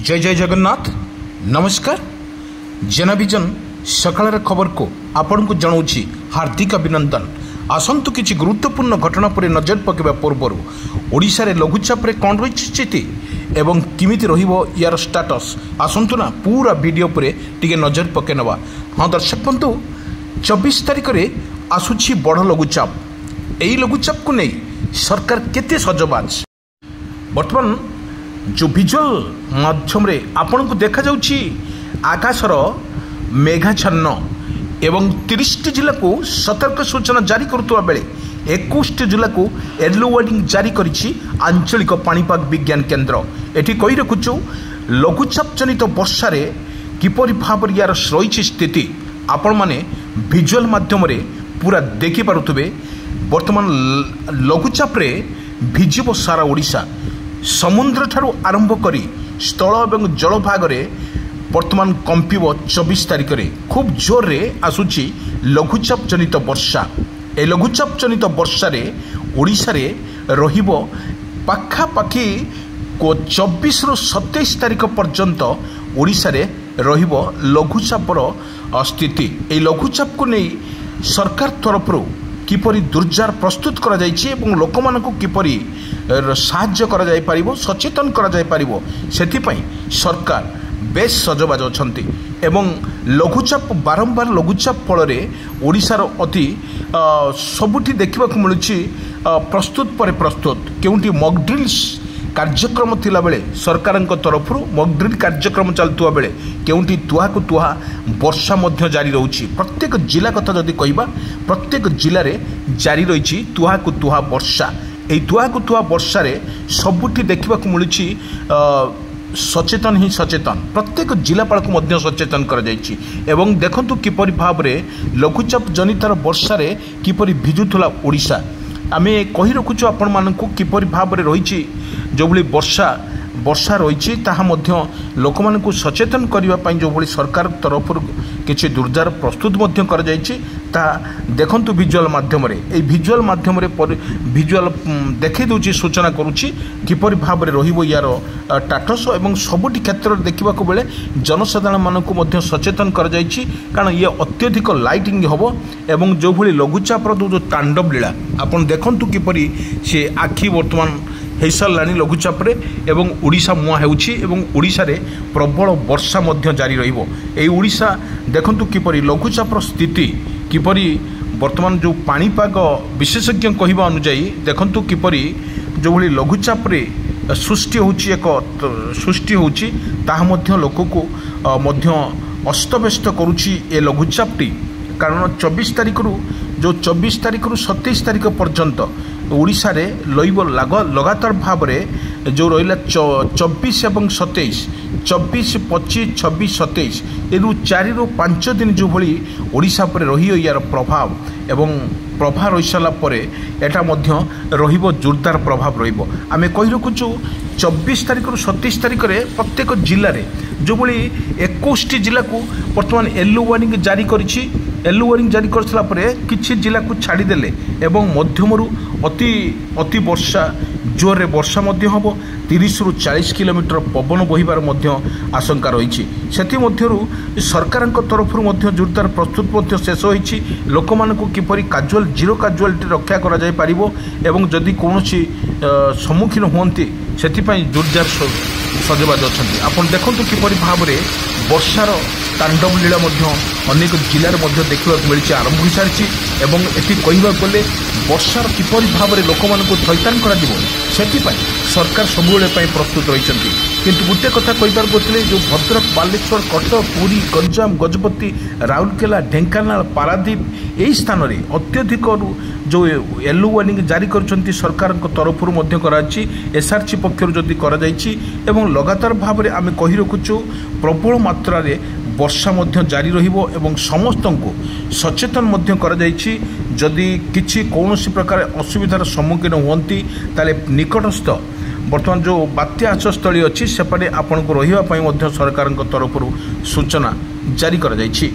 जय जय जगन्नाथ नमस्कार जेनाभिजन सकाळ खबर को आपण को जनाऊँगी हार्दिक अभिनंदन। आसतु किसी गुरुत्वपूर्ण घटना पर नजर पकड़ा पूर्वर ओडिशा रे लघुचाप कौन रही स्थिति एवं किमिति रहिबो यार स्टाटस आसतु ना पूरा वीडियो पर टिके नजर पके नवा। हाँ दर्शक बंधु 24 तारिख में आसुची बड़ लघुचाप यही लघुचाप को नहीं सरकार केते सजबाज बर्तमान जो विजुअल माध्यम रे आपण को देखा जाउची आकाशर मेघाच्छन्न एवं 30 जिला को सतर्क सूचना जारी करुवा बेले 21 जिला को येलो वार्निंग जारी करिछि आंचलिक पाणीपाग विज्ञान केन्द्र। एठी कहि रखुछु लघुचाप जनित वर्षा रे किपरि भाव यार रही स्थिति आपण माने विजुअल माध्यम रे पूरा देखि पारुथबे। वर्तमान लघुचाप रे भिजिबो सारा ओडिशा समुद्र ठारू आरंभ करी स्थल एवं जल भाग में वर्तमान कंपिब 24 तारिख में खूब जोर रे आसुची लघुचाप जनित वर्षा। ए लघुचाप जनित वर्षा रे ओडिशा रे रहिबो पाखापाखि को 24 रु 27 तारिख पर्यंत ओडिशा रे रहिबो लघुचापर स्थिति। ए लघुचाप को नहीं सरकार तरफ किपरि दुर्जार प्रस्तुत करा जायछि एवं लोकमानकु किपरि साहाय्य करा जाय परिबो सचेतन करा जाय परिबो सेथिपई सरकार बेस सजबाज अछंती एवं लघुचाप बारंबार लघुचाप फल रे ओडिशार अति सबुठी देखा मिलुछि प्रस्तुत पर प्रस्तुत केउंटी मॉक ड्रिल्स कार्यक्रम थिला बेले सरकार तरफ मॉक ड्रिल कार्यक्रम चलतुवा बेले केउंटी तुहा को तुहा वर्षा मध्य जारी रहउछि। प्रत्येक जिला कथा जदि कहिबा प्रत्येक जिले में जारी रही तुहा को तुहा वर्षा। एई तुहा को तुहा वर्षा रे सबुठी देखा मिलुछि सचेतन ही सचेतन प्रत्येक जिलापाल को मध्य सचेतन कर जाइछि एवं देखंतु किपरि भाव रे लघुचाप जनितार वर्षा रे किपरि भिजुथला ओडिशा। आमे कहि रखुछु आपण मानकु किपरि भाव रे रहिछि जो भली वर्षा रही ताहा मध्य लोक मानकु सचेतन करने पाई जो भली सरकार तरफ किसी दुर्जार प्रस्तुत मध्य कर जाइछि ताहा देखंतु विजुअल माध्यम रे ए विजुअल माध्यम रे विजुअल देखै दउछि सूचना करूछि किपरि भाव रे रहिबो यार टाटस एवं सबुटी क्षेत्र देखा बेले जनसाधारण मानकु मध्य सचेतन कर जाइछि कारण ये अत्यधिक लाइटिंग हबो एवं जो भली लघुचापर जो तांडव लीला आपण देखंतु किपरि से आखि वर्तमान हो सारानी लघुचाप एवं ओडिशा मुहां होउछि एवं ओडिशा रे प्रबल वर्षा मध्य जारी रहिबो। एई ओडिशा देखंतु किपरि लघुचापर स्थिति किपरि वर्तमान जो पाणीपाग विशेषज्ञ कहवा अनुଯାयी देखंतु किपरि जो भली लघुचाप रे सृष्टि होउछि एक सृष्टि होउछि ताहा मध्य लोकको मध्य अस्तव्यस्त करुछि ए लघुचापटी कारण 24 तारिख रु जो 24 तारिख रु 27 तारिख पर्यंत ओडिशा रे लइब लगातार भाव में जो रहा 24 एवं 27 24 25 26 27 एरु 4 रु 5 दिन जो भली ओडिशा पर रही यार प्रभाव एवं प्रभाव रही सारा पर एटा मध्य रहिबो जोरदार प्रभाव रहिबो। आमे कहि रखुछु 24 तारिख रु 27 तारिख रे प्रत्येक जिले में जो भली 21 जिला को वर्तमान येलो वार्निंग जारी करिछि। येलो वार्निंग जारी करसला परे किछि जिला को छाड़ीदेले एवं मध्यमरु अति वर्षा जोर रे वर्षा मध्य हबो 30 रु 40 किलोमीटर पवन बहिबार मध्य आशंका रही सरकार तरफ जोरदार प्रस्तुत मध्य शेष होइछि लोक मानकु किपरि काजुअल जीरो काजुअलिटी रक्षा करा जाय पारिबो एवं जदि कोनोसी सम्मुखीन होंती सेथिपई जोरदार सजबाज अछंती। आपण देखंतु किपरि भाव रे वर्षार तांडव लीला अनेक जिले में देखा मिली आरंभ हो सारी एवं ये कहवा गले वर्षार किपरि भाव में लोक मानक थैतान कर सरकार सबुले प्रस्तुत रही किंतु गोटे कथा कहीपर गले जो भद्रक बालेश्वर कटक पुरी गंजाम गजपति राउरकेला ढेंकानाल पारादीप यही स्थान में अत्यधिक जो येलो वार्निंग जारी कर सरकार तरफ एसआरसी पक्षर जदि एवं लगातार भाव में आम कही रखुचु प्रबल मात्रा वर्षा मध्य जारी रहिबो एवं समस्त को सचेतन मध्य करा जायछि जदि किछि कौनसी प्रकार असुविधार सम्मुखीन हुअन्ति ताले निकटस्थ वर्तमान जो बात्या आश्रयस्थली अच्छी सेपटे आपन को रहिबा पई मध्य सरकार तरफ सूचना जारी करा जायछि।